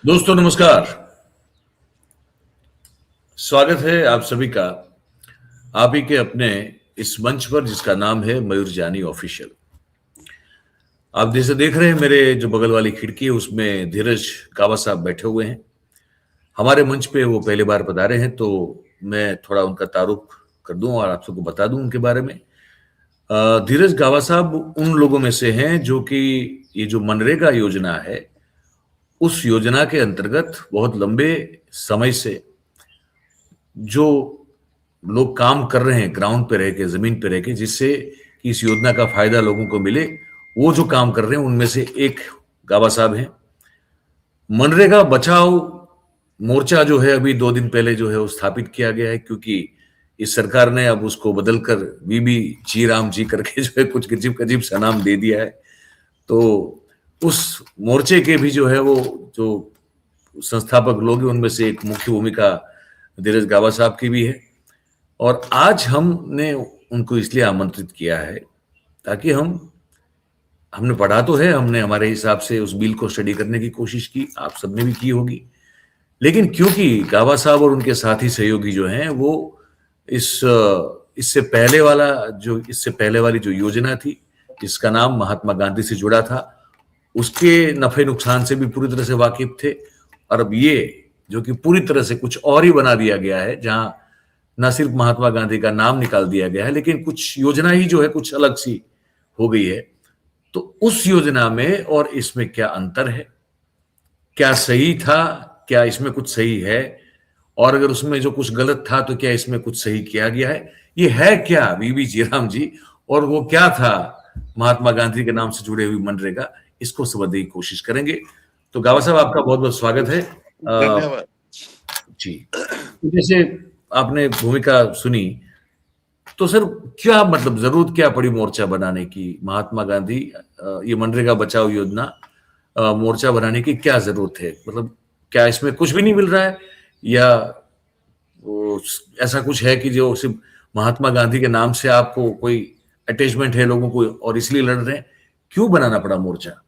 दोस्तों नमस्कार। स्वागत है आप सभी का आप ही के अपने इस मंच पर जिसका नाम है मयूर जानी ऑफिशियल। आप जैसे देख रहे हैं मेरे जो बगल वाली खिड़की है उसमें धीरज कावा साहब बैठे हुए हैं। हमारे मंच पे वो पहली बार पधारे हैं तो मैं थोड़ा उनका तारुफ कर दूं और आप सबको बता दूं उनके बारे में। धीरज गावा साहब उन लोगों में से हैं जो कि ये जो मनरेगा योजना है उस योजना के अंतर्गत बहुत लंबे समय से जो लोग काम कर रहे हैं ग्राउंड पे रह के जमीन पे रह के जिससे कि इस योजना का फायदा लोगों को मिले, वो जो काम कर रहे हैं उनमें से एक गाबा साहब हैं। मनरेगा बचाओ मोर्चा जो है अभी 2 दिन पहले जो है वो स्थापित किया गया है, क्योंकि इस सरकार ने अब उसको बदलकर बीबी जी राम जी करके जो है कुछ अजीब अजीब सा नाम दे दिया है। तो उस मोर्चे के भी जो है वो जो संस्थापक लोग हैं उनमें से एक मुख्य भूमिका धीरज गाबा साहब की भी है। और आज हमने उनको इसलिए आमंत्रित किया है ताकि हमने पढ़ा तो है, हमने हमारे हिसाब से उस बिल को स्टडी करने की कोशिश की, आप सबने भी की होगी। लेकिन क्योंकि गाबा साहब और उनके साथी सहयोगी जो हैं वो इस इससे पहले वाली जो योजना थी जिसका नाम महात्मा गांधी से जुड़ा था उसके नफे नुकसान से भी पूरी तरह से वाकिफ थे। और अब ये जो कि पूरी तरह से कुछ और ही बना दिया गया है, जहां न सिर्फ महात्मा गांधी का नाम निकाल दिया गया है लेकिन कुछ योजना ही जो है कुछ अलग सी हो गई है। तो उस योजना में और इसमें क्या अंतर है, क्या सही था, क्या इसमें कुछ सही है, और अगर उसमें जो कुछ गलत था तो क्या इसमें कुछ सही किया गया है, ये है क्या बीबी जीराम जी, और वो क्या था महात्मा गांधी के नाम से जुड़े हुए मनरेगा, इसको समझने की कोशिश करेंगे। तो गावा साहब आपका बहुत बहुत स्वागत है। धन्यवाद जी, तो जैसे आपने भूमिका सुनी तो सर क्या मतलब जरूरत क्या पड़ी मोर्चा बनाने की, महात्मा गांधी ये मनरेगा बचाओ योजना मोर्चा बनाने की क्या जरूरत है, मतलब क्या इसमें कुछ भी नहीं मिल रहा है, या वो ऐसा कुछ है कि जो सिर्फ महात्मा गांधी के नाम से आपको कोई अटैचमेंट है लोगों को और इसलिए लड़ रहे हैं, क्यों बनाना पड़ा मोर्चा?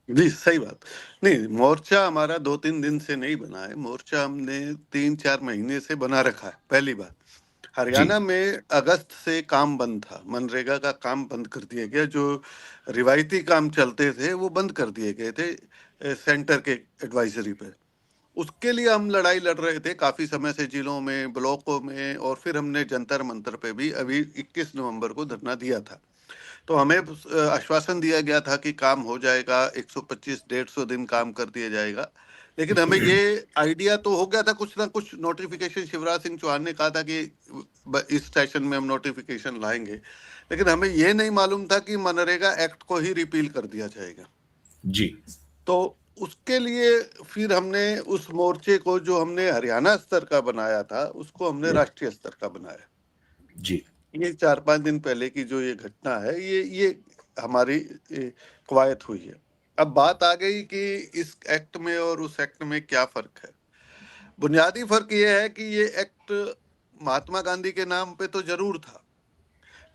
जी, सही बात। नहीं, मोर्चा हमारा 2-3 दिन से नहीं बना है। मोर्चा हमने 3-4 महीने से बना रखा है। पहली बात, जी हरियाणा में अगस्त से काम बंद था। मनरेगा का काम बंद कर दिया गया। जो रिवायती काम चलते थे वो बंद कर दिए गए थे सेंटर के एडवाइजरी पे। उसके लिए हम लड़ाई लड़ रहे थे काफी समय से, जिलों में, ब्लॉकों में, और फिर हमने जंतर मंतर पे भी अभी 21 नवंबर को धरना दिया था। तो हमें आश्वासन दिया गया था कि काम हो जाएगा, 125-150 दिन काम कर दिया जाएगा। लेकिन हमें ये आइडिया तो हो गया था, कुछ ना कुछ नोटिफिकेशन शिवराज सिंह चौहान ने कहा था कि इस सेशन में हम नोटिफिकेशन लाएंगे। लेकिन हमें ये नहीं मालूम था कि मनरेगा एक्ट को ही रिपील कर दिया जाएगा। जी तो उसके लिए फिर हमने उस मोर्चे को, जो हमने हरियाणा स्तर का बनाया था, उसको हमने राष्ट्रीय स्तर का बनाया। जी ये 4-5 दिन पहले की जो ये घटना है, ये हमारी कवायद हुई है। अब बात आ गई कि इस एक्ट में और उस एक्ट में क्या फर्क है। बुनियादी फर्क ये है कि ये एक्ट महात्मा गांधी के नाम पे तो जरूर था,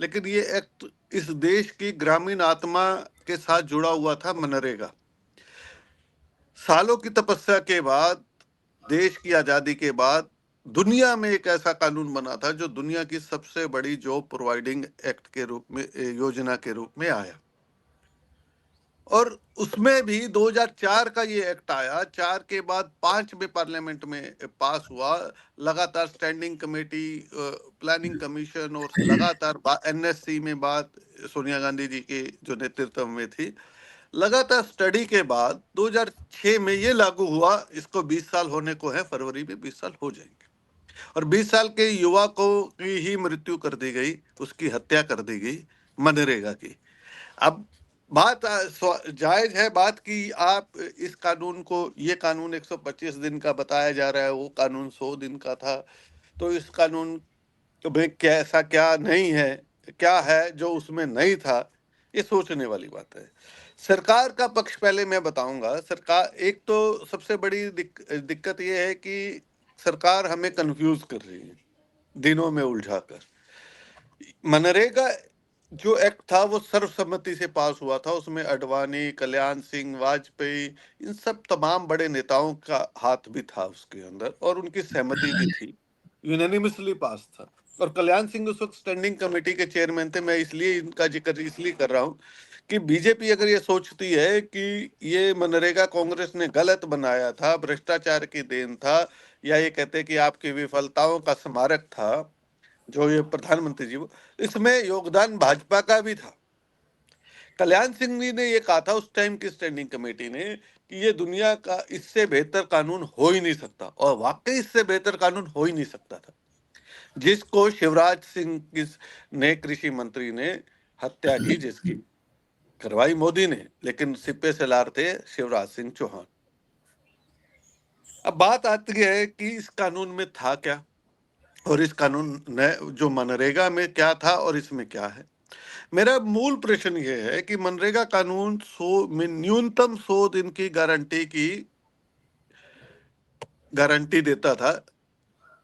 लेकिन ये एक्ट इस देश की ग्रामीण आत्मा के साथ जुड़ा हुआ था। मनरेगा सालों की तपस्या के बाद, देश की आजादी के बाद दुनिया में एक ऐसा कानून बना था जो दुनिया की सबसे बड़ी जॉब प्रोवाइडिंग एक्ट के रूप में, योजना के रूप में आया। और उसमें भी 2004 का ये एक्ट आया। 4 के बाद 5 में पार्लियामेंट में पास हुआ। लगातार स्टैंडिंग कमेटी, प्लानिंग कमीशन, और लगातार एनएससी में बात सोनिया गांधी जी के जो नेतृत्व में थी, लगातार स्टडी के बाद 2006 में ये लागू हुआ। इसको 20 साल होने को है, फरवरी में 20 साल हो जाएंगे। और 20 साल के युवा को की ही मृत्यु कर दी गई, उसकी हत्या कर दी गई मनरेगा की। अब बात जायज है बात कि आप इस कानून को, ये कानून 125 दिन का बताया जा रहा है, वो कानून 100 दिन का था। तो इस कानून में कैसा क्या नहीं है, क्या है जो उसमें नहीं था, ये सोचने वाली बात है। सरकार का पक्ष पहले मैं बताऊंगा। सरकार, एक तो सबसे बड़ी दिक्कत ये है कि सरकार हमें कंफ्यूज कर रही है, दिनों में उलझाकर। मनरेगा जो एक्ट था वो सर्वसम्मति से पास हुआ था। उसमें अडवाणी, कल्याण सिंह, वाजपेयी, इन सब तमाम बड़े नेताओं का हाथ भी था उसके अंदर, और उनकी सहमति भी थी। यूनानिमसली पास था। और कल्याण सिंह उस वक्त स्टैंडिंग कमेटी के चेयरमैन थे। मैं इसलिए इनका जिक्र इसलिए कर रहा हूँ कि बीजेपी अगर ये सोचती है कि ये मनरेगा कांग्रेस ने गलत बनाया था, भ्रष्टाचार की देन था, या ये कहते कि आपकी विफलताओं का स्मारक था, जो ये प्रधानमंत्री जी, वो इसमें योगदान भाजपा का भी था। कल्याण सिंह जी ने ये कहा था उस टाइम की स्टैंडिंग कमेटी ने कि ये दुनिया का इससे बेहतर कानून हो ही नहीं सकता, और वाकई इससे बेहतर कानून हो ही नहीं सकता था, जिसको शिवराज सिंह ने, कृषि मंत्री ने हत्या की, जिसकी करवाई मोदी ने, लेकिन सिपे सलार थे शिवराज सिंह चौहान। अब बात आती है कि इस कानून में था क्या, और इस कानून ने जो मनरेगा में क्या था और इसमें क्या है। मेरा मूल प्रश्न ये है कि मनरेगा कानून 100 में न्यूनतम 100 दिन की गारंटी देता था,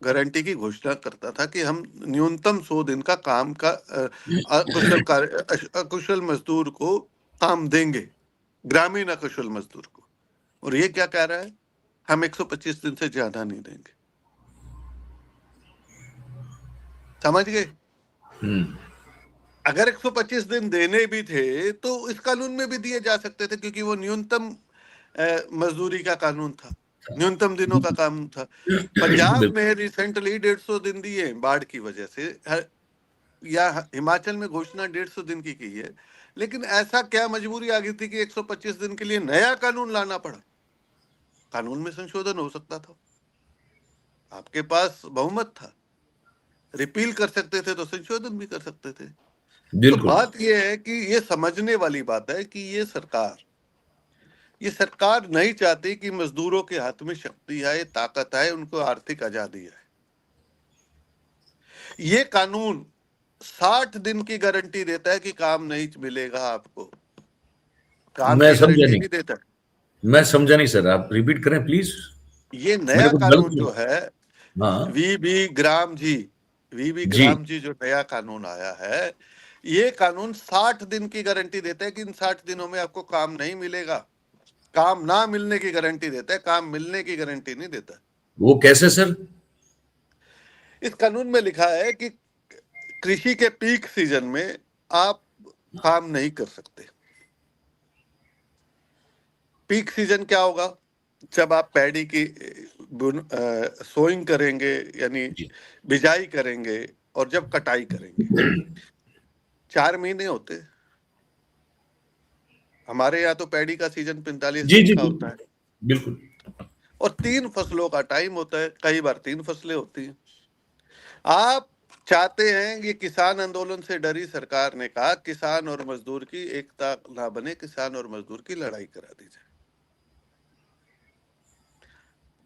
गारंटी की घोषणा करता था कि हम न्यूनतम 100 दिन का काम का अकुशल मजदूर को काम देंगे, ग्रामीण अकुशल मजदूर को। और ये क्या कह रहा है, हम 125 दिन से ज्यादा नहीं देंगे। समझ गए? अगर 125 दिन देने भी थे तो इस कानून में भी दिए जा सकते थे, क्योंकि वो न्यूनतम मजदूरी का कानून था, न्यूनतम दिनों का कानून था। पंजाब बिल्कुल। में रिसेंटली 150 दिन दिए बाढ़ की वजह से, या हिमाचल में घोषणा 150 दिन की है। लेकिन ऐसा क्या मजबूरी आ गई थी कि 125 दिन के लिए नया कानून लाना पड़ा? कानून में संशोधन हो सकता था, आपके पास बहुमत था, रिपील कर सकते थे तो संशोधन भी कर सकते थे। तो बिल्कुल। बात यह है कि ये समझने वाली बात है कि ये सरकार नहीं चाहती कि मजदूरों के हाथ में शक्ति है, ताकत है, उनको आर्थिक आजादी है। ये कानून 60 दिन की गारंटी देता है कि काम नहीं मिलेगा आपको, काम मैं की समझा गारंटी नहीं, नहीं देता। मैं समझा नहीं सर, आप रिपीट करें प्लीज। ये मेरे नया को कानून गलत। जो है, हाँ। वीबी ग्राम जी, वीबी जी। ग्राम जी जो नया कानून आया है, ये कानून 60 दिन की गारंटी देता है कि इन 60 दिनों में आपको काम नहीं मिलेगा। काम ना मिलने की गारंटी देता है, काम मिलने की गारंटी नहीं देता। वो कैसे सर? इस कानून में लिखा है कि कृषि के पीक सीजन में आप काम नहीं कर सकते। पीक सीजन क्या होगा? जब आप पैडी की सोइंग करेंगे, यानी जी। बिजाई करेंगे, और जब कटाई करेंगे, 4 महीने होते। हमारे यहाँ तो पैडी का सीजन 45 जी दिन जी का होता बिल्कुल। है, बिल्कुल। और 3 फसलों का टाइम होता है, कई बार 3 फसलें होती हैं। आप चाहते हैं, ये किसान आंदोलन से डरी सरकार ने कहा किसान और मजदूर की एकता ना बने, किसान और मजदूर की लड़ाई करा दी जाए।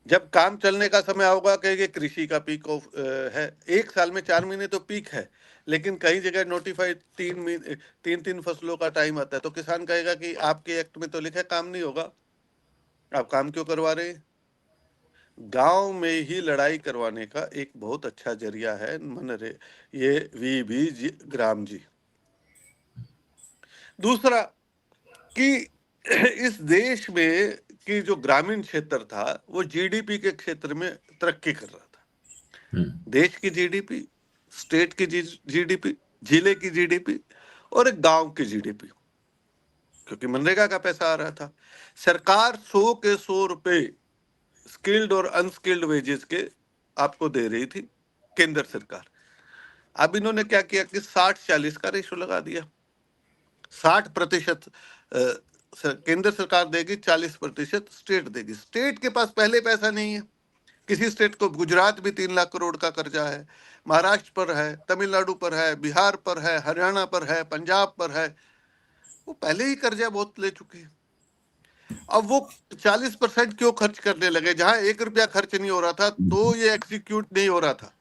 जब काम चलने का समय होगा कहेंगे कृषि का पीक ऑफ है, एक साल में 4 महीने तो पीक है, लेकिन कई जगह नोटिफाइड 3 फसलों का टाइम आता है, तो किसान कहेगा कि आपके एक्ट में तो लिखा है काम नहीं होगा, आप काम क्यों करवा रहे हैं? गांव में ही लड़ाई करवाने का एक बहुत अच्छा जरिया है मनरे, ये ग्राम जी। दूसरा कि इस देश में कि जो ग्रामीण क्षेत्र था वो जीडीपी के क्षेत्र में तरक्की कर रहा था। देश की जीडीपी, स्टेट की जीडीपी, जिले की जीडीपी, और एक गांव की जीडीपी, क्योंकि मनरेगा का पैसा आ रहा था। सरकार 100 के 100 रुपए स्किल्ड और अनस्किल्ड वेजेस के आपको दे रही थी, केंद्र सरकार। अब इन्होंने क्या किया कि 60-40 का रेशो लगा दिया। 60% केंद्र सरकार देगी, 40% स्टेट देगी। स्टेट के पास पहले पैसा नहीं है। किसी स्टेट को, गुजरात भी 3 लाख करोड़ का कर्जा है, महाराष्ट्र पर है, तमिलनाडु पर है, बिहार पर है, हरियाणा पर है, पंजाब पर है, वो पहले ही कर्जा बहुत ले चुके हैं। अब वो 40% क्यों खर्च करने लगे? जहां 1 रुपया खर्च नहीं हो रहा था तो ये एग्जीक्यूट नहीं हो रहा था।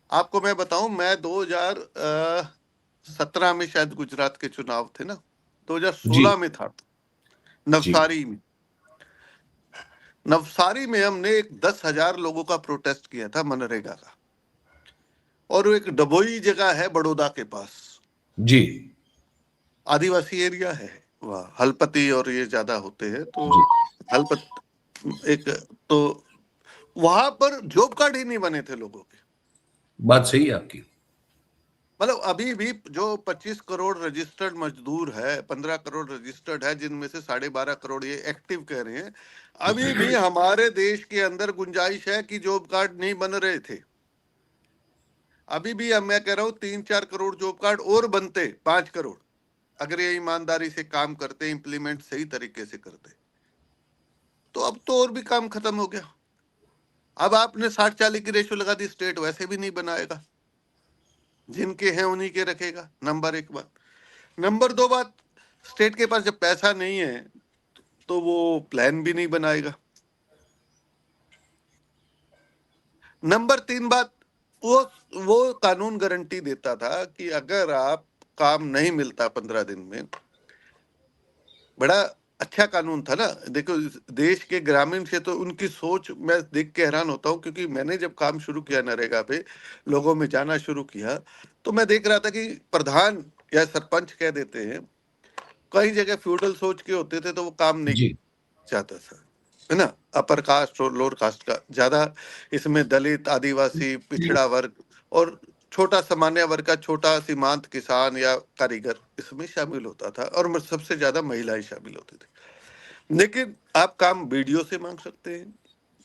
आपको मैं बताऊं, मैं 2017 में शायद गुजरात के चुनाव थे ना, जी 2016 में था जी। नवसारी में। नवसारी में हमने एक 10,000 लोगों का प्रोटेस्ट किया था मनरेगा का, और एक डबोई जगह है बड़ौदा के पास, जी आदिवासी एरिया है वहाँ, हलपति और ये ज्यादा होते हैं, तो जी। हलपत एक, तो वहां पर जॉब कार्ड ही नहीं बने थे लोगों के। बात सही है आपकी। मतलब अभी भी जो 25 करोड़ रजिस्टर्ड मजदूर है, 15 करोड़ रजिस्टर्ड है, जिनमें से 12.5 करोड़ ये एक्टिव कह रहे हैं, अभी भी हमारे देश के अंदर गुंजाइश है कि जॉब कार्ड नहीं बन रहे थे। अभी भी अब मैं कह रहा हूँ 3-4 करोड़ जॉब कार्ड और बनते, 5 करोड़, अगर ये ईमानदारी से काम करते, इंप्लीमेंट सही तरीके से करते, तो अब तो और भी काम खत्म हो गया। अब आपने 60-40 की रेशो लगा दी, स्टेट वैसे भी नहीं बनाएगा, जिनके हैं उन्हीं के रखेगा। नंबर एक बात। नंबर दो बात, स्टेट के पास जब पैसा नहीं है तो वो प्लान भी नहीं बनाएगा। नंबर तीन बात, वो वो कानून गारंटी देता था कि अगर आप काम नहीं मिलता 15 दिन में, बड़ा अच्छा कानून था ना। देखो इस देश के ग्रामीण क्षेत्र, उनकी सोच मैं देख के हैरान होता हूँ, क्योंकि मैंने जब काम शुरू किया नरेगा पे, लोगों में जाना शुरू किया, तो मैं देख रहा था कि प्रधान या सरपंच कह देते हैं, कई जगह फ्यूडल सोच के होते थे, तो वो काम नहीं जी चाहता था, है ना। अपर कास्ट और लोअर कास्ट का ज्यादा, इसमें दलित, आदिवासी, पिछड़ा वर्ग और छोटा सामान्य वर्ग का छोटा सीमांत किसान या कारीगर इसमें शामिल होता था, और सबसे ज्यादा महिलाएं शामिल होती थी। लेकिन आप काम बीडीओ से मांग सकते हैं,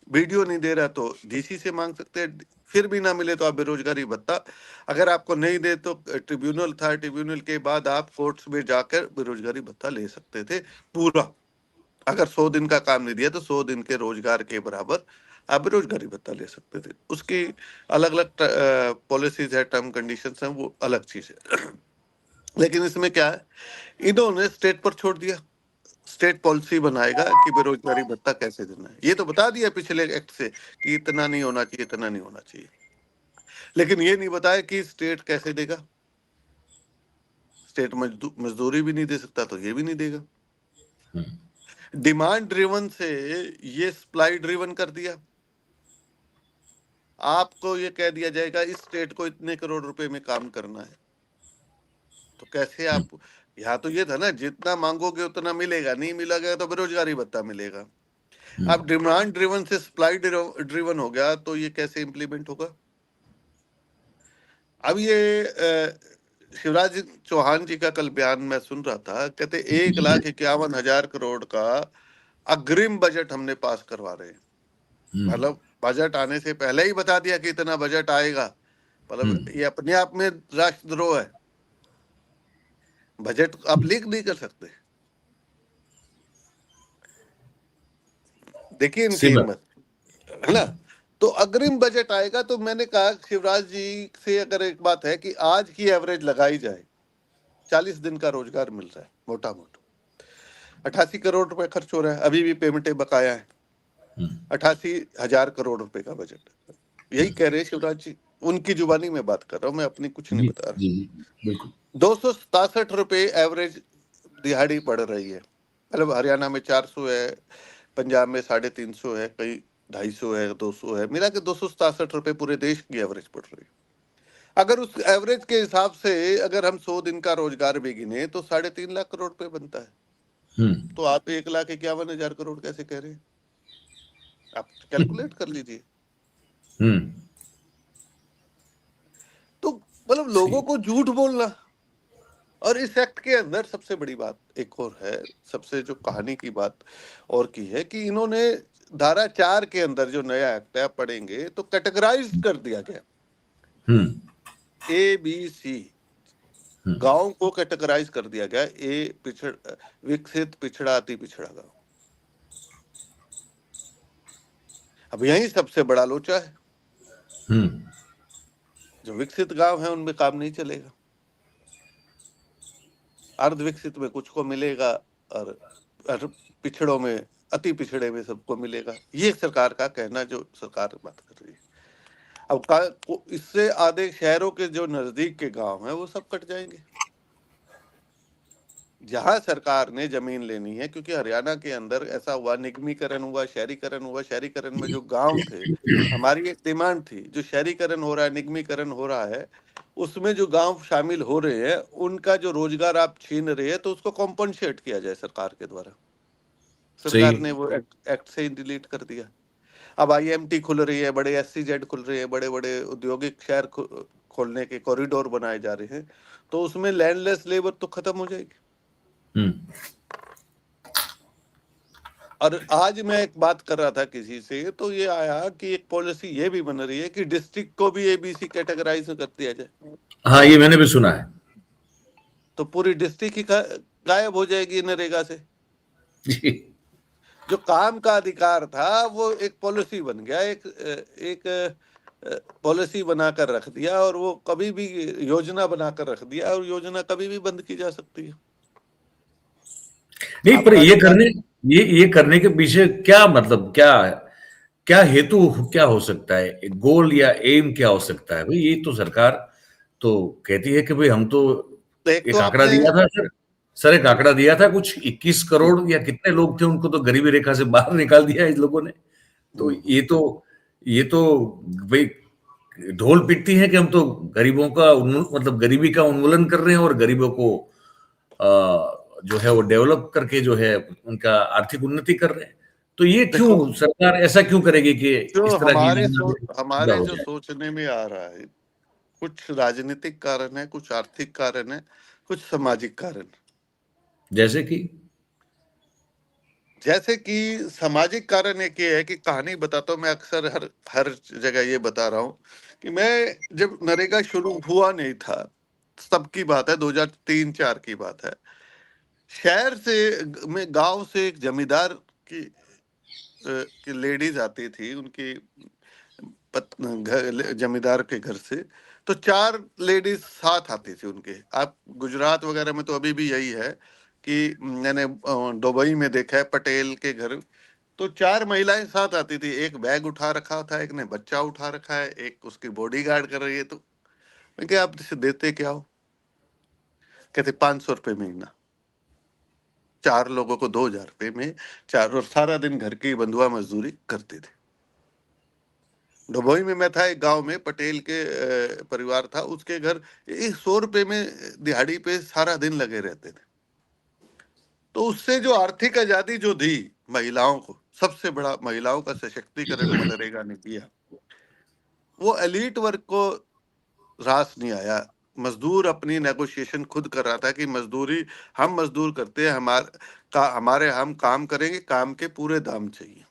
बीडीओ नहीं दे रहा तो डीसी से मांग सकते हैं, फिर भी ना मिले तो आप बेरोजगारी भत्ता, अगर आपको नहीं दे तो ट्रिब्यूनल था, ट्रिब्यूनल के बाद आप कोर्ट्स में जाकर बेरोजगारी भत्ता ले सकते थे पूरा। अगर 100 दिन का काम नहीं दिया तो 100 दिन के रोजगार के बराबर आप बेरोजगारी भत्ता ले सकते थे। उसकी अलग अलग पॉलिसीज है, टर्म कंडीशंस हैं, वो अलग चीज है। लेकिन इसमें क्या है, इन्होंने स्टेट पर छोड़ दिया, स्टेट पॉलिसी बनाएगा कि बेरोजगारी भत्ता कैसे देना है। ये तो बता दिया पिछले एक्ट से कि इतना नहीं होना चाहिए, इतना नहीं होना चाहिए, लेकिन ये नहीं बताया कि स्टेट कैसे देगा। स्टेट मजदूरी भी नहीं दे सकता, तो ये भी नहीं देगा। डिमांड ड्रिवन से ये सप्लाई ड्रिवन कर दिया। आपको ये कह दिया जाएगा इस स्टेट को इतने करोड़ रुपए में काम करना है, तो कैसे आप, यहाँ तो ये था ना, जितना मांगोगे उतना मिलेगा, नहीं मिलेगा तो बेरोजगारी भत्ता मिलेगा। अब डिमांड ड्रिवन से सप्लाई ड्रिवन हो गया, तो ये कैसे इंप्लीमेंट होगा। अब ये शिवराज चौहान जी का कल बयान मैं सुन रहा था, कहते 1,51,000 करोड़ का अग्रिम बजट हमने पास करवा रहे हैं। मतलब बजट आने से पहले ही बता दिया कि इतना बजट आएगा, मतलब ये अपने आप में राष्ट्रद्रोह है। बजट आप लीक नहीं कर सकते। देखिए इनकी सही बात। हिम्मत, है ना। तो अग्रिम बजट आएगा, तो मैंने कहा शिवराज जी से, अगर एक बात है कि आज की एवरेज लगाई जाए, 40 दिन का रोजगार मिल रहा है मोटा मोटा, 88 करोड़ रुपए खर्च हो रहा है, अभी भी पेमेंटें बकाया है, 88,000 करोड़ रुपए का बजट। यही कह रहे हैं शिवराज जी, उनकी जुबानी में बात कर रहा हूँ मैं, अपनी कुछ नहीं जी बता रहा। जी बिल्कुल। 267 रुपए एवरेज दिहाड़ी पड़ रही है। मतलब हरियाणा में 400 है, पंजाब में 350 है, कहीं 250 है, 200 है, मिला के 267 रुपए पूरे देश की एवरेज पड़ रही है। अगर उस एवरेज के हिसाब से अगर हम 100 दिन का रोजगार भी गिने तो 3.5 लाख करोड़ रुपए बनता है। तो आप 1,51,000 करोड़ कैसे कह रहे हैं, आप कैलकुलेट कर लीजिए। तो मतलब लोगों सही। को झूठ बोलना। और इस एक्ट के अंदर सबसे बड़ी बात एक और है, सबसे जो कहानी की बात और की है, कि इन्होंने धारा 4 के अंदर जो नया एक्ट है, आप पढ़ेंगे तो कैटेगराइज कर दिया गया, ABC। गांव को कैटेगराइज कर दिया गया, विकसित, पिछड़ा, अति पिछड़ा गांव। अब यही सबसे बड़ा लोचा है, जो विकसित गांव है उनमें काम नहीं चलेगा, अर्ध विकसित में कुछ को मिलेगा, और पिछड़ों में, अति पिछड़े में सबको मिलेगा। ये सरकार का कहना, जो सरकार बात कर रही है। अब इससे आधे शहरों के जो नजदीक के गांव हैं वो सब कट जाएंगे, जहां सरकार ने जमीन लेनी है। क्योंकि हरियाणा के अंदर ऐसा हुआ, निगमीकरण हुआ, शहरीकरण हुआ, शहरीकरण में जो गांव थे, हमारी एक डिमांड थी, जो शहरीकरण हो रहा है, निगमीकरण हो रहा है, उसमें जो गांव शामिल हो रहे हैं उनका जो रोजगार आप छीन रहे हैं, तो उसको कॉम्पनसेट किया जाए सरकार के द्वारा। सही। सरकार ने वो एक्ट से ही डिलीट कर दिया। अब आईएमटी खुल रही है, बड़े एससीजेड खुल रहे हैं, बड़े बड़े औद्योगिक शहर खोलने के कॉरिडोर बनाए जा रहे हैं, तो उसमें लैंडलेस लेबर तो खत्म हो जाएगी। हम्म। और आज मैं एक बात कर रहा था किसी से, तो ये आया कि एक पॉलिसी ये भी बन रही है कि डिस्ट्रिक्ट को भी एबीसी कैटेगराइज कर दिया जाए, हाँ, ये मैंने भी सुना है। तो पूरी डिस्ट्रिक्ट ही गायब हो जाएगी नरेगा से। जी। जो काम का अधिकार था वो एक पॉलिसी बन गया, एक पॉलिसी बनाकर रख दिया, और वो कभी भी योजना बनाकर रख दिया, और योजना कभी भी बंद की जा सकती है। नहीं, पर आपका अधिकार। ये करने के पीछे क्या मतलब, क्या क्या हेतु क्या हो सकता है, गोल या एम क्या हो सकता है भाई? ये तो सरकार तो कहती है कि भाई हम तो एक तो एक आंकड़ा आपने दिया था सर, एक आंकड़ा दिया था, कुछ 21 करोड़ या कितने लोग थे, उनको तो गरीबी रेखा से बाहर निकाल दिया इन लोगों ने। तो ये तो भाई ढोल पीटती है कि हम तो गरीबों का मतलब गरीबी का उन्मूलन कर रहे हैं और गरीबों को जो है वो डेवलप करके जो है उनका आर्थिक उन्नति कर रहे हैं। तो ये देखो, क्यों सरकार ऐसा क्यों करेगी कि जो इस तरह की योजना पूरा हमारे हो जो जाए? सोचने में आ रहा है, कुछ राजनीतिक कारण है, कुछ आर्थिक कारण है, कुछ सामाजिक कारण। जैसे कि जैसे कि सामाजिक कारण एक ये है कि कहानी बताता हूँ, मैं अक्सर हर हर जगह ये बता रहा हूँ कि मैं जब नरेगा शुरू हुआ नहीं था, तब की बात है, 2003-4 की बात है। शहर से में गांव से एक जमींदार की लेडीज आती थी, उनकी जमींदार के घर से, तो 4 लेडीज साथ आती थी उनके। आप गुजरात वगैरह में तो अभी भी यही है कि मैंने दुबई में देखा है पटेल के घर, तो 4 महिलाएं साथ आती थी। एक बैग उठा रखा था, एक ने बच्चा उठा रखा है, एक उसकी बॉडीगार्ड कर रही है। तो मैं क्या, आप इसे देते क्या हो? कहते 500 रुपये महीना, 4 लोगों को 2000 रुपये में, 4, और सारा दिन घर की बंधुआ मजदूरी करते थे। डभोई में मैं था, एक गांव में पटेल के परिवार था, उसके घर 100 रुपये में दिहाड़ी पे सारा दिन लगे रहते थे। तो उससे जो आर्थिक आजादी जो दी महिलाओं को, सबसे बड़ा महिलाओं का सशक्तिकरण मनरेगा ने किया, वो एलीट वर्ग को रास नहीं आया। मजदूर अपनी नेगोशिएशन खुद कर रहा था कि मजदूरी हम मजदूर करते हैं, हमारे हम काम करेंगे, काम के पूरे दाम चाहिए।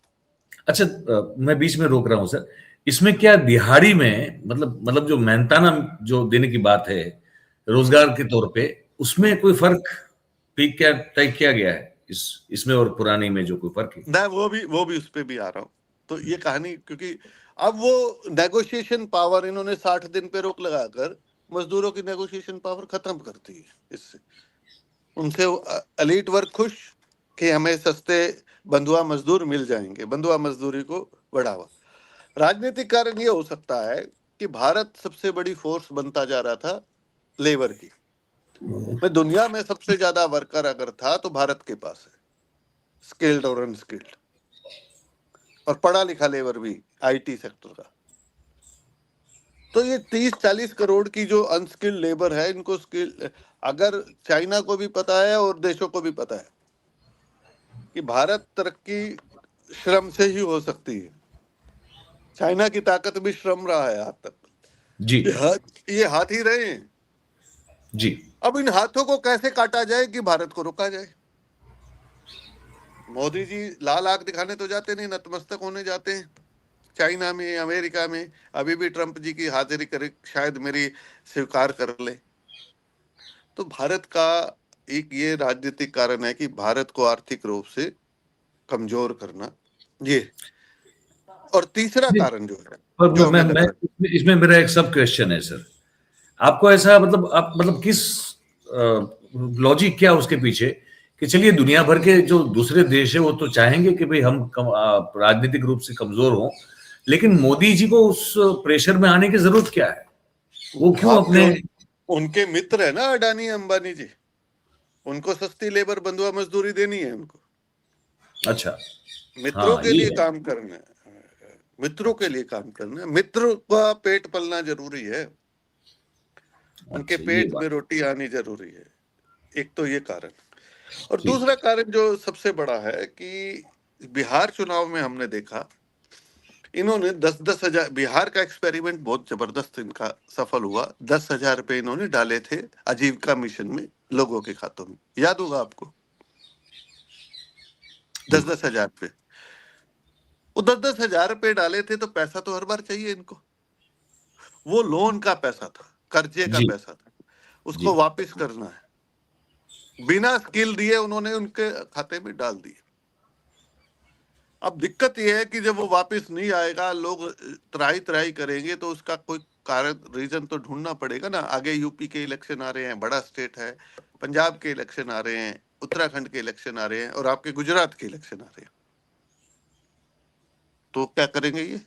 अच्छा, मैं बीच में रोक रहा हूं सर। इसमें क्या दिहाड़ी में मतलब जो मेहनताना जो देने की बात है रोजगार के तौर पे, उसमें कोई फर्क भी क्या तय किया गया है इसमें और पुरानी में, जो कोई फर्क है? ना, वो भी उस पे भी आ रहा हूँ। तो ये कहानी, क्योंकि अब वो नेगोशिएशन पावर इन्होंने 60 दिन पे रोक लगाकर मजदूरों की नेगोशिएशन पावर खत्म कर दी है। इससे उनसे एलीट वर्ग खुश कि हमें सस्ते बंधुआ मजदूर मिल जाएंगे, बंधुआ मजदूरी को बढ़ावा। राजनीतिक कारण ये हो सकता है कि भारत सबसे बड़ी फोर्स बनता जा रहा था लेबर की। मैं दुनिया में सबसे ज्यादा वर्कर अगर था तो भारत के पास है, स्किल्ड और अनस्किल्ड, और पढ़ा लिखा लेबर भी आईटी सेक्टर का। तो ये 30-40 करोड़ की जो अनस्किल्ड लेबर है, इनको स्किल, अगर चाइना को भी पता है और देशों को भी पता है कि भारत तरक्की श्रम से ही हो सकती है। चाइना की ताकत भी श्रम रहा है आज तक। जी। ये हाथ ही रहे हैं। जी। अब इन हाथों को कैसे काटा जाए कि भारत को रोका जाए? मोदी जी लाल आंख दिखाने तो जाते नहीं, नतमस्तक होने जाते हैं चाइना में, अमेरिका में। अभी भी ट्रंप जी की हाजिरी करे, शायद मेरी स्वीकार कर ले। तो भारत का एक ये राजनीतिक कारण है कि भारत को आर्थिक रूप से कमजोर करना, ये। और तीसरा नहीं, कारण जो है, पर जो हमें लग मैं रहा है, इसमें मेरा एक सब क्वेश्चन है सर। आपको ऐसा मतलब आप मतलब किस लॉजिक क्या उसके पीछे कि चलिए दुनिया भर के जो दूसरे देश है वो तो चाहेंगे कि भाई हम राजनीतिक रूप से कमजोर हों, लेकिन मोदी जी को उस प्रेशर में आने की जरूरत क्या है? वो क्यों आप अपने? जो उनके मित्र है ना, अडानी अंबानी जी, उनको सस्ती लेबर बंधुआ मजदूरी देनी है उनको। अच्छा। मित्रों हाँ, के ये लिए है। काम करना है, मित्रों के अच्छा। लिए काम करना है, मित्र का पेट पलना जरूरी है। उनके अच्छा, ये पेट बात। में रोटी आनी जरूरी है। एक तो ये कारण, और जी, दूसरा कारण जो सबसे बड़ा है कि बिहार चुनाव में हमने देखा, इन्होंने 10-10 हजार, बिहार का एक्सपेरिमेंट बहुत जबरदस्त इनका सफल हुआ। 10,000 रुपए इन्होंने डाले थे आजीविका मिशन में लोगों के खातों में, याद होगा आपको, दस बिल्कुल। दस हजार रुपए। वो 10-10 हजार रुपए डाले थे, तो पैसा तो हर बार चाहिए इनको। वो लोन का पैसा था, कर्जे का जी, पैसा था, जी। उसको वापस करना है। बिना स्किल दिए उन्होंने उनके खाते में डाल दिए। अब दिक्कत यह है कि जब वो वापस नहीं आएगा, लोग त्राही त्राही करेंगे, तो उसका कोई कारण, रीजन तो ढूंढना पड़ेगा ना। आगे यूपी के इलेक्शन आ रहे हैं, बड़ा स्टेट है, पंजाब के इलेक्शन आ रहे हैं, उत्तराखंड के इलेक्शन आ रहे हैं, और आपके गुजरात के इलेक्शन आ रहे हैं। तो क्या करेंगे ये,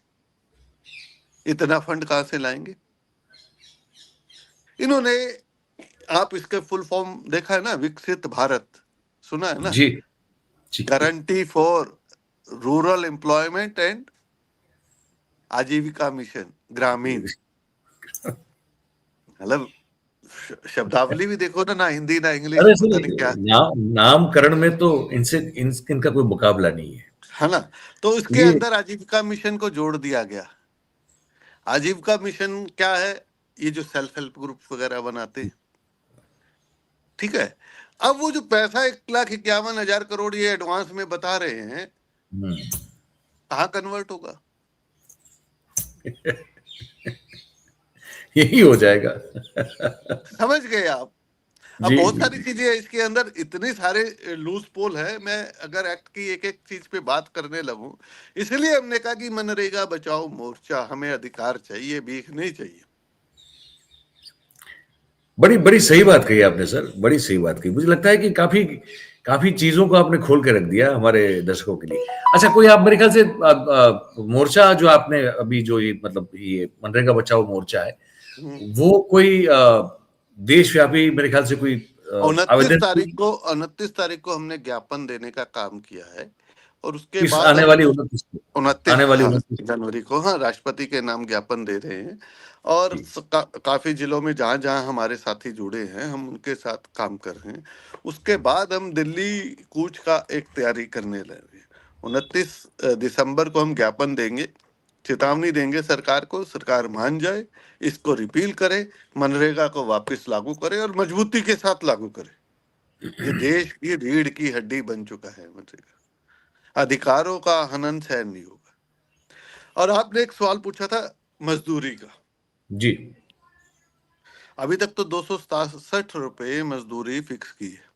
इतना फंड कहाँ से लाएंगे इन्होंने? आप इसके फुल फॉर्म देखा है ना, विकसित भारत, सुना है ना, जी, जी। Guarantee for rural employment and आजीविका मिशन ग्रामीण। मतलब शब्दावली भी देखो ना, ना हिंदी ना इंग्लिश, अरे पता सुनिए, नहीं क्या नामकरण में तो इनका कोई मुकाबला नहीं है। है ना। तो इसके ये अंदर आजीविका मिशन को जोड़ दिया गया। आजीविका मिशन क्या है? ये जो सेल्फ हेल्प ग्रुप वगैरह बनाते हैं, ठीक है। अब वो जो पैसा 1,51,000 करोड़ ये एडवांस में बता रहे हैं, हम्म, कहाँ कन्वर्ट होगा? यही हो जाएगा। समझ गए आप? अब जी, बहुत जी, सारी जी। चीजें हैं इसके अंदर, इतने सारे लूज पोल है। मैं अगर एक्ट की एक एक चीज पे बात करने लगूं, इसलिए हमने कहा कि मनरेगा बचाओ मोर्चा, हमें अधिकार चाहिए, भीख नहीं चाहिए। बड़ी बड़ी सही बात कही आपने सर, बड़ी सही बात कही। मुझे लगता है कि काफी काफी चीजों को आपने खोल के रख दिया हमारे दर्शकों के लिए। अच्छा, कोई आप मेरे ख्याल से मोर्चा जो आपने अभी जो ये मतलब ये मनरेगा बचाओ मोर्चा है, हम्म। वो कोई देशव्यापी मेरे ख्याल से कोई उनतीस आवेदन तारीख को 29 तारीख को हमने ज्ञापन देने का काम किया है, और उसके किस बाद आने हम वाली 29 को, उनतीस, आने वाली हाँ, 29 जनवरी को, हाँ, राष्ट्रपति के नाम ज्ञापन दे रहे हैं। और जी, काफी जिलों में जहां जहां हमारे साथी जुड़े हैं, हम उनके साथ काम कर रहे हैं। उसके बाद हम दिल्ली कूच का एक तैयारी करने लगे हैं। 29 दिसंबर को हम ज्ञापन देंगे, चेतावनी देंगे सरकार को, सरकार मान जाए, इसको रिपील करे, मनरेगा को वापस लागू करे, और मजबूती के साथ लागू करे। ये देश की रीढ़ की हड्डी बन चुका है मनरेगा। अधिकारों का हनन सहन नहीं होगा। और आपने एक सवाल पूछा था मजदूरी का। जी। अभी तक तो 267 रुपए मजदूरी फिक्स की है।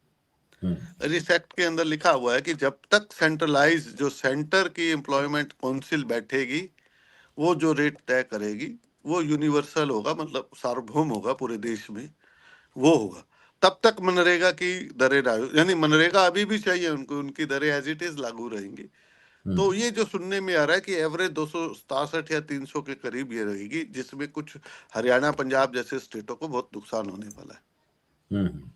हम्म, और इस एक्ट के अंदर लिखा हुआ है कि जब तक सेंट्रलाइज, जो सेंटर की एम्प्लॉयमेंट काउंसिल बैठेगी, वो जो रेट तय करेगी, वो यूनिवर्सल होगा, मतलब सार्वभौम होगा पूरे देश में, वो होगा। तब तक मनरेगा की दरें यानी मनरेगा अभी भी चाहिए उनको, उनकी दरें एज इट इज लागू रहेंगी। हम्म। तो ये जो सुनने में आ रहा है कि एवरेज 267 या 300 के करीब ये रहेगी, जिसमें कुछ हरियाणा पंजाब जैसे स्टेटों को बहुत नुकसान होने वाला है। हम्म।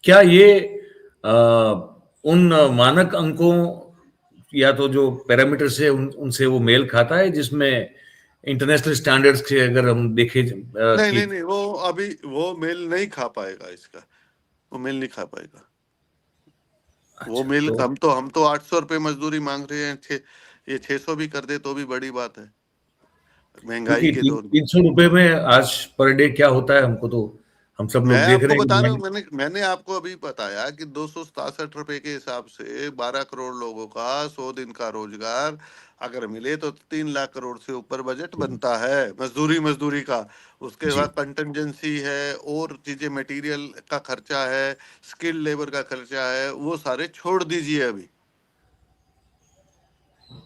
क्या ये अ, उन मानक अंकों या तो जो पैरामीटर है उनसे वो मेल खाता है जिसमें इंटरनेशनल स्टैंडर्ड्स के अगर हम देखें नहीं कि नहीं नहीं, वो अभी वो मेल नहीं खा पाएगा इसका, वो मेल नहीं खा पाएगा। वो अच्छा, मेल, तो हम तो 800 रुपये मजदूरी मांग रहे हैं, ये 600 भी कर दे तो भी बड़ी बात है, महंगाई क्योंकि के तीन दौर में। 300 रुपए में आज पर डे क्या होता है हमको तो, हम सब मैं लोग देख आपको रहे हैं बता रहा हूँ, कि मैंने आपको अभी बताया कि 267 रुपए के हिसाब से 12 करोड़ लोगों का 100 दिन का रोजगार अगर मिले, तो 3 लाख करोड़ से ऊपर बजट बनता है मजदूरी का। उसके जी, बाद कंटेंजेंसी है, और चीजें, मटेरियल का खर्चा है, स्किल लेबर का खर्चा है, वो सारे छोड़ दीजिए अभी।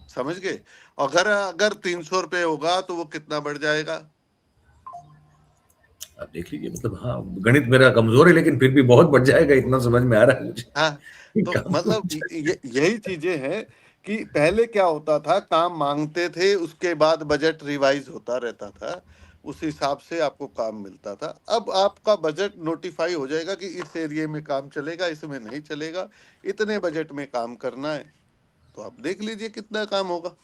समझ गए? अगर अगर 300 रुपये होगा तो वो कितना बढ़ जाएगा? आप देख लीजिए, मतलब हाँ, गणित मेरा कमजोर है लेकिन फिर भी बहुत बढ़ जाएगा, इतना समझ में आ रहा है मुझे। हाँ। तो काम तो मतलब यही चीजें हैं कि पहले क्या होता था, काम मांगते थे, उसके बाद बजट रिवाइज होता रहता था, उस हिसाब से आपको काम मिलता था। अब आपका बजट नोटिफाई हो जाएगा कि इस एरिया में काम चलेगा, इसमें नहीं चलेगा, इतने बजट में काम करना है, तो आप देख लीजिए कितना काम होगा।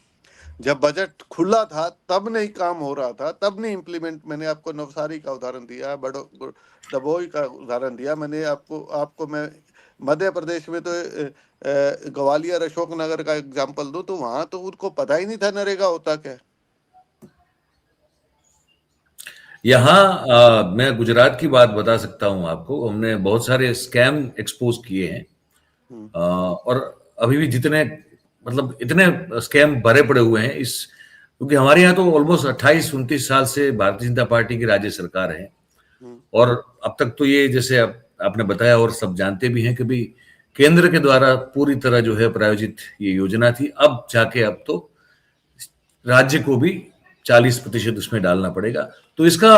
जब बजट खुला था तब नहीं काम हो रहा था, तब नहीं इम्प्लीमेंट। मैंने आपको नवसारी का उदाहरण दिया, बड़ो दबोई का उदाहरण दिया मैंने आपको आपको मैं मध्य प्रदेश में तो ग्वालियर अशोकनगर का एग्जाम्पल दूं, तो वहां तो उनको पता ही नहीं था नरेगा होता क्या है। यहाँ मैं गुजरात की बात बता सकता हूँ आपको। हमने बहुत सारे स्कैम एक्सपोज किए हैं, हम्म, और अभी भी जितने मतलब इतने स्कैम भरे पड़े हुए हैं इस, क्योंकि हमारे यहाँ तो ऑलमोस्ट 28-29 साल से भारतीय जनता पार्टी की राज्य सरकार है। हम्म, और अब तक तो ये जैसे आपने बताया और सब जानते भी हैं कि भी केंद्र के द्वारा पूरी तरह जो है प्रायोजित ये योजना थी। अब जाके अब तो राज्य को भी 40% उसमें डालना पड़ेगा। तो इसका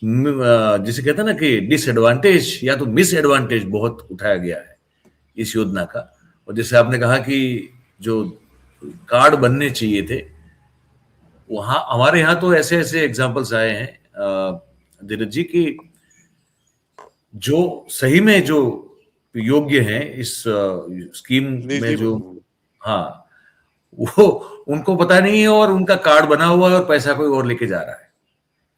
जिसे कहते हैं ना कि डिसएडवांटेज या तो मिस एडवांटेज बहुत उठाया गया है इस योजना का। और जैसे आपने कहा कि जो कार्ड बनने चाहिए थे, वहां हमारे यहाँ तो ऐसे ऐसे एग्जाम्पल्स आए हैं धीरज जी की, जो सही में जो योग्य हैं इस स्कीम में निजी जो, हाँ, वो उनको पता नहीं है और उनका कार्ड बना हुआ है और पैसा कोई और लेके जा रहा है।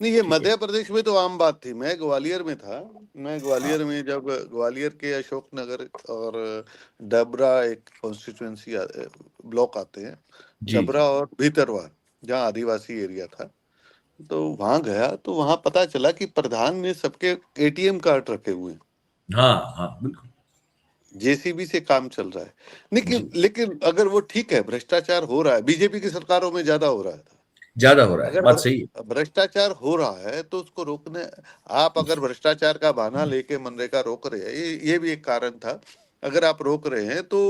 नहीं, ये ठीक है। मध्य प्रदेश में तो आम बात थी। मैं ग्वालियर में था। मैं ग्वालियर में जब ग्वालियर के अशोकनगर और डबरा एक कॉन्स्टिट्यूएंसी ब्लॉक आते हैं, जी। डबरा और भीतरवा, जहाँ आदिवासी एरिया था, तो वहां गया तो वहां पता चला कि प्रधान ने सबके एटीएम कार्ड रखे हुए हैं। हाँ हाँ बिल्कुल। जेसीबी से काम चल रहा है। लेकिन जी, लेकिन अगर वो ठीक है, भ्रष्टाचार हो रहा है, बीजेपी की सरकारों में ज्यादा हो रहा था। ज्यादा हो रहा है, अगर बात सही है। भ्रष्टाचार हो रहा है तो उसको रोकने, आप अगर भ्रष्टाचार का बहाना लेके मनरेगा रोक रहे हैं, ये भी एक कारण था। अगर आप रोक रहे हैं तो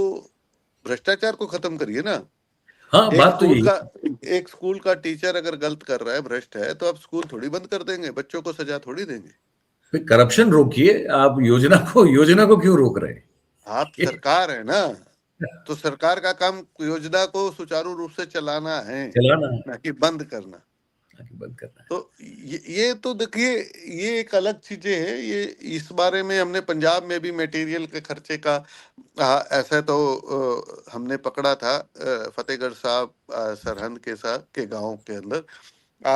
भ्रष्टाचार को खत्म करिए ना। हाँ, एक बात तो स्कूल यही का है। एक स्कूल का टीचर अगर गलत कर रहा है, भ्रष्ट है, तो आप स्कूल थोड़ी बंद कर देंगे, बच्चों को सजा थोड़ी देंगे। फिर करप्शन रोकिए, आप योजना को क्यों रोक रहे हैं? आप सरकार है ना, तो सरकार का काम योजना को सुचारू रूप से चलाना है, चलाना है, ना कि बंद करना। आगे बंद करना है। तो ये तो देखिए, ये एक अलग चीजें हैं। ये इस बारे में हमने पंजाब में भी मटेरियल के खर्चे का ऐसा तो हमने पकड़ा था फतेहगढ़ साहब सरहंद के साथ के गांव के अंदर।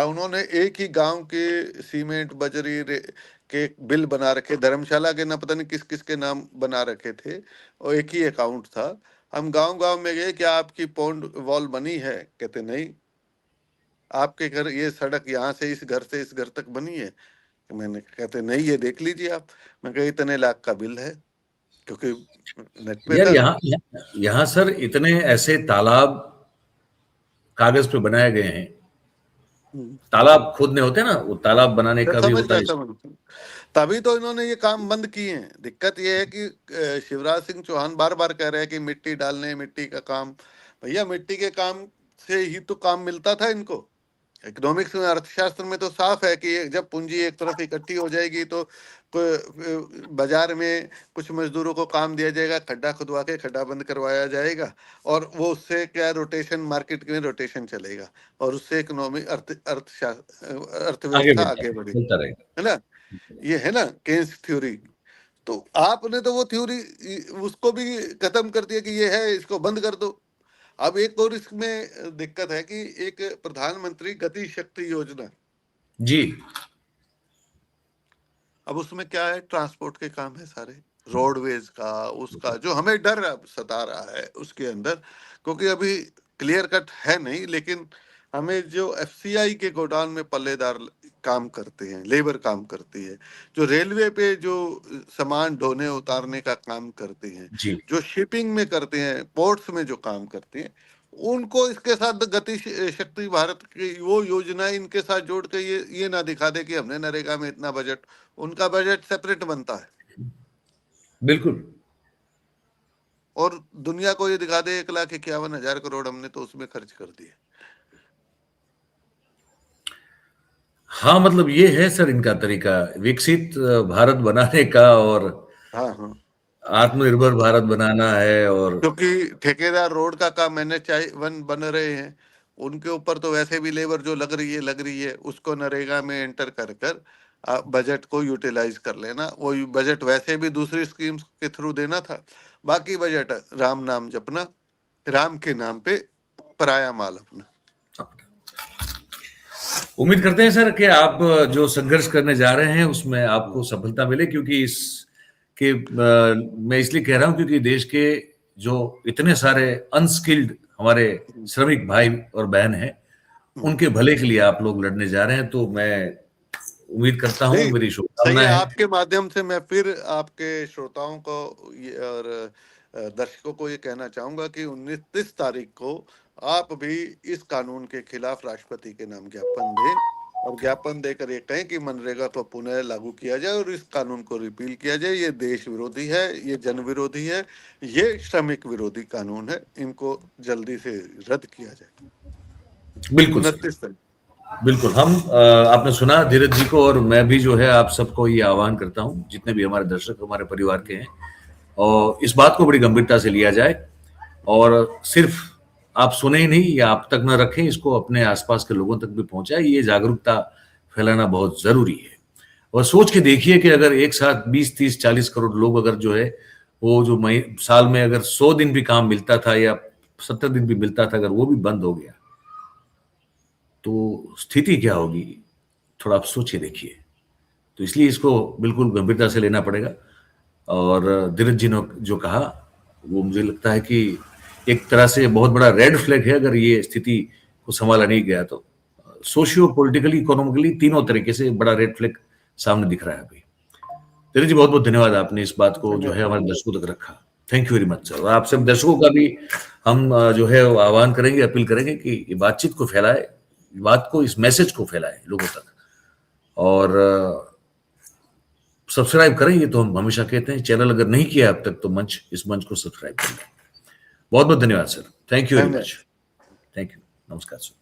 उन्होंने एक ही गांव के सीमेंट बजरी के बिल बना रखे, धर्मशाला के ना पता नहीं किस किस के नाम बना रखे थे, और एक ही अकाउंट था। हम गांव गांव में गए, क्या आपकी पौंड वॉल बनी है? कहते नहीं। आपके घर ये सड़क यहाँ से इस घर से इस घर तक बनी है? मैंने, कहते नहीं, ये देख लीजिए आप। मैं कहा इतने लाख का बिल है, क्योंकि नेट पे यार था। यहाँ यहाँ यहाँ सर इतने ऐसे तालाब कागज पे बनाए गए हैं। हम्म। तालाब खोदने होते हैं ना, वो तालाब बनाने मैं का भी समझ होता गया, है। समझ गया। तभी तो इन्होंने ये काम बंद किए हैं। दिक्कत ये है कि शिवराज सिंह चौहान बार बार कह रहे हैं कि मिट्टी डालने, मिट्टी का काम। भैया, मिट्टी के काम से ही तो काम मिलता था इनको। इकोनॉमिक्स में, अर्थशास्त्र में तो साफ है कि जब पूंजी एक तरफ इकट्ठी हो जाएगी तो बाजार में कुछ मजदूरों को काम दिया जाएगा, खड्डा खुदवा के खड्डा बंद करवाया जाएगा, और वो उससे क्या रोटेशन, मार्केट में रोटेशन चलेगा, और उससे इकोनॉमी आगे अर्थव्यवस्था बढ़ता आगे बढ़ेगी। चलता रहेगा। है ना? ये है ना केन्स थ्योरी। तो आपने तो वो थ्योरी उसको भी खत्म कर दिया कि ये है, इसको बंद कर दो। अब एक और इसमें दिक्कत है कि एक प्रधानमंत्री गति शक्ति योजना, जी। अब उसमें क्या है, ट्रांसपोर्ट के काम है सारे, रोडवेज का, उसका जो हमें डर अब सता रहा है उसके अंदर, क्योंकि अभी क्लियर कट है नहीं, लेकिन हमें जो एफसीआई के गोडाउन में पल्लेदार काम करते हैं, लेबर काम करती है, जो रेलवे पे जो सामान ढोने उतारने का काम करते हैं, जी। जो शिपिंग में करते हैं, पोर्ट्स में जो काम करते हैं, उनको इसके साथ गति शक्ति भारत की वो योजना इनके साथ जोड़ के ये ना दिखा दे कि हमने नरेगा में इतना बजट। उनका बजट सेपरेट बनता है, बिल्कुल। और दुनिया को ये दिखा दे 1,51,000 करोड़ हमने तो उसमें खर्च कर दिए। हाँ, मतलब ये है सर इनका तरीका विकसित भारत बनाने का, और हाँ, हाँ। आत्मनिर्भर भारत बनाना है। और क्योंकि ठेकेदार रोड का काम NH1 बन रहे हैं, उनके ऊपर तो वैसे भी लेबर जो लग रही है उसको नरेगा में एंटर कर कर आप बजट को यूटिलाइज कर लेना। वो बजट वैसे भी दूसरी स्कीम्स के थ्रू देना था। बाकी बजट राम नाम जपना, राम के नाम पे पराया माल अपना। उम्मीद करते हैं सर कि आप जो संघर्ष करने जा रहे हैं उसमें आपको सफलता मिले, क्योंकि मैं इसलिए कह रहा हूं क्योंकि देश के जो इतने सारे अनस्किल्ड हमारे श्रमिक भाई और बहन हैं, उनके भले के लिए आप लोग लड़ने जा रहे हैं। तो मैं उम्मीद करता हूं, मेरी सही शुभकामनाएं है, हैं। आपके माध्यम से मैं फिर आपके श्रोताओं को और दर्शकों को ये कहना चाहूंगा कि 29 तारीख को आप भी इस कानून के खिलाफ राष्ट्रपति के नाम ज्ञापन दें और ज्ञापन देकर ये कहें कि मनरेगा को पुनः लागू किया जाए और इस कानून को रिपील किया जाए। ये देश विरोधी है, ये जन विरोधी है, ये श्रमिक विरोधी कानून है, इनको जल्दी से रद्द किया जाए। बिल्कुल 29 तारीख। बिल्कुल। हम आपने सुना धीरज जी को, और मैं भी जो है आप सबको ये आह्वान करता हूं, जितने भी हमारे दर्शक हमारे परिवार के हैं, और इस बात को बड़ी गंभीरता से लिया जाए और सिर्फ आप सुने ही नहीं या आप तक न रखें, इसको अपने आसपास के लोगों तक भी पहुंचाए। ये जागरूकता फैलाना बहुत जरूरी है। और सोच के देखिए कि अगर एक साथ 20, 30, 40 करोड़ लोग अगर जो है वो जो साल में अगर 100 दिन भी काम मिलता था या 70 दिन भी मिलता था, अगर वो भी बंद हो गया तो स्थिति क्या होगी, थोड़ा आप सोचिए देखिए। तो इसलिए इसको बिल्कुल गंभीरता से लेना पड़ेगा। और धीरज जी ने जो कहा वो मुझे लगता है कि एक तरह से बहुत बड़ा रेड फ्लैग है अगर ये स्थिति को संभाला नहीं गया तो। सोशियो पॉलिटिकली, इकोनॉमिकली, तीनों तरीके से बड़ा रेड फ्लैग सामने दिख रहा है अभी। धीरज जी बहुत बहुत धन्यवाद, आपने इस बात को जो है हमारे दर्शकों तक रखा। Thank you very much sir. और आप सब दर्शकों का भी हम जो है आह्वान करेंगे, अपील करेंगे कि ये बातचीत को फैलाए, बात को, इस मैसेज को फैलाए लोगों तक। और सब्सक्राइब करें, ये तो हम हमेशा कहते हैं। चैनल अगर नहीं किया अब तक तो इस मंच को सब्सक्राइब कर लें। बहुत बहुत धन्यवाद sir. Thank you very much. Thank you. नमस्कार सर।